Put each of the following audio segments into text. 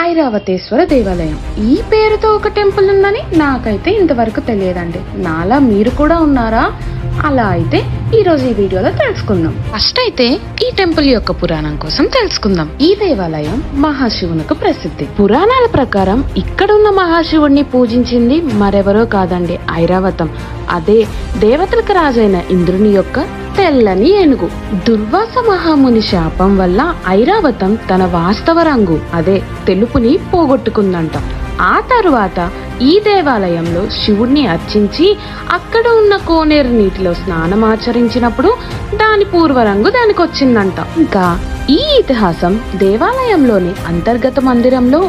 ఐరావతేశ్వర దేవాలయం. ఈ పేరుతో ఒక టెంపుల్ ఉందని నాకైతే ఇంతవరకు తెలియదండి. నాలా మీరు కూడా ఉన్నారా? అలా అయితే ఈ రోజు ఈ వీడియోలో తెలుసుకుందాం. ఫస్ట్ అయితే ఈ టెంపుల్ యొక్క పురాణం కోసం తెలుసుకుందాం. ఈ దేవాలయం మహాశివునికి ప్రసిద్ధి. పురాణాల ప్రకారం ఇక్కడున్న మహాశివుడిని పూజించింది మరెవరో కాదండి, ఐరావతం. అదే దేవతలకు రాజైన ఇంద్రుని యొక్క తెల్లని ఏనుగు. దుర్వాస మహాముని శాపం వల్ల ఐరావతం తన వాస్తవ రంగు అదే తెలుపుని పోగొట్టుకుందంట. ఆ తరువాత ఈ దేవాలయంలో శివుణ్ణి అర్చించి అక్కడ ఉన్న కోనేరు నీటిలో స్నానమాచరించినప్పుడు దాని పూర్వరంగు దానికి వచ్చిందంట. ఇంకా ఈ ఇతిహాసం దేవాలయంలోని అంతర్గత మందిరంలో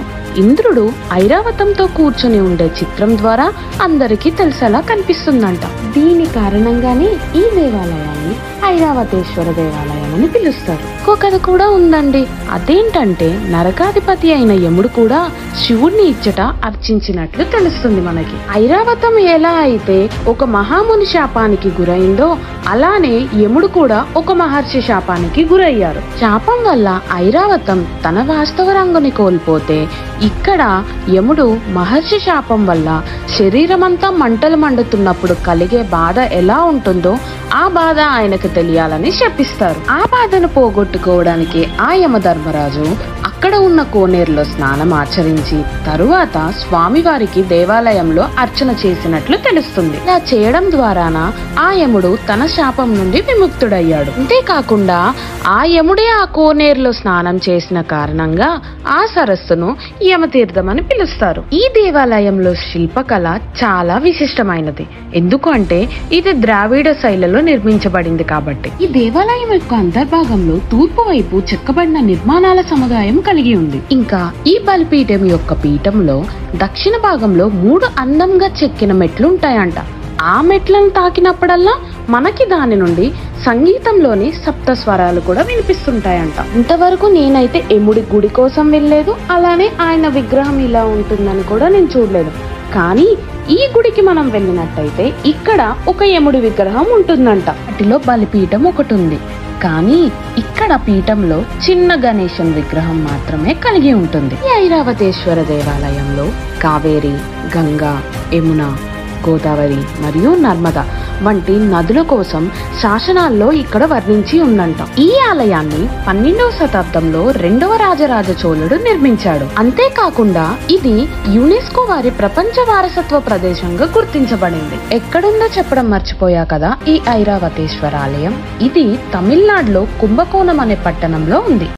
ఇంద్రుడు ఐరావతంతో కూర్చొని ఉండే చిత్రం ద్వారా అందరికీ తెలిసేలా కనిపిస్తుందంట. దీని కారణంగానే ఈ దేవాలయాన్ని ఐరావతేశ్వర దేవాలయం అని పిలుస్తారు. ఇంకో కథ కూడా ఉందండి. అదేంటంటే నరకాధిపతి అయిన యముడు కూడా శివుణ్ణి ఇచ్చట అర్చించినట్లు తెలుస్తుంది మనకి. ఐరావతం ఎలా అయితే ఒక మహాముని శాపానికి గురైందో అలానే యముడు కూడా ఒక మహర్షి శాపానికి గురయ్యారు. శాపం వల్ల ఐరావతం తన వాస్తవ రంగుని కోల్పోతే ఇక్కడ యముడు మహర్షి శాపం వల్ల శరీరమంతా మంటలు మండుతున్నప్పుడు కలిగే బాధ ఎలా ఉంటుందో ఆ బాధ ఆయనకు తెలియాలని శపిస్తారు. ఆ బాధను పోగొట్టుకోవడానికి ఆ యమధర్మరాజు అక్కడ ఉన్న కోనేరులో స్నానం ఆచరించి తరువాత స్వామివారికి దేవాలయంలో అర్చన చేసినట్లు తెలుస్తుంది. ఇలా చేయడం ద్వారాన ఆ యముడు తన శాపం నుండి విముక్తుడయ్యాడు. అంతేకాకుండా ఆ యముడే ఆ కోనేరులో స్నానం చేసిన కారణంగా ఆ సరస్సును యమతీర్థం అని పిలుస్తారు. ఈ దేవాలయంలో శిల్పకళ చాలా విశిష్టమైనది. ఎందుకంటే ఇది ద్రావిడ శైలిలో నిర్మించబడింది కాబట్టి. ఈ దేవాలయం యొక్క అంతర్భాగంలో తూర్పు వైపు చెక్కబడిన నిర్మాణాల సముదాయం కలిగి ఉంది. ఇంకా ఈ బలిపీఠం యొక్క పీఠంలో దక్షిణ భాగంలో 3 అందంగా చెక్కిన మెట్లు ఉంటాయంట. ఆ మెట్లను తాకినప్పుడల్లా మనకి దాని నుండి సంగీతంలోని సప్త స్వరాలు కూడా వినిపిస్తుంటాయంట. ఇంతవరకు నేనైతే యముడి గుడి కోసం వెళ్ళలేదు, అలానే ఆయన విగ్రహం ఇలా ఉంటుందని కూడా నేను చూడలేదు. కానీ ఈ గుడికి మనం వెళ్ళినట్టయితే ఇక్కడ ఒక యముడి విగ్రహం ఉంటుందంట. వాటిలో బలిపీఠం ఒకటి ఉంది, కానీ ఇక్కడ పీఠంలో చిన్న గణేశన్ విగ్రహం మాత్రమే కలిగి ఉంటుంది. ఈ ఐరావతేశ్వర దేవాలయంలో కావేరి, గంగా, యమున, గోదావరి మరియు నర్మద వంటి నదుల కోసం శాసనాల్లో ఇక్కడ వర్ణించి ఉందంట. ఈ ఆలయాన్ని 12వ శతాబ్దంలో 2వ రాజరాజ చోళుడు నిర్మించాడు. అంతేకాకుండా ఇది యునెస్కో వారి ప్రపంచ వారసత్వ ప్రదేశంగా గుర్తించబడింది. ఎక్కడుందో చెప్పడం మర్చిపోయా కదా ఈ ఐరావతేశ్వర ఆలయం. ఇది తమిళనాడులో కుంభకోణం అనే పట్టణంలో ఉంది.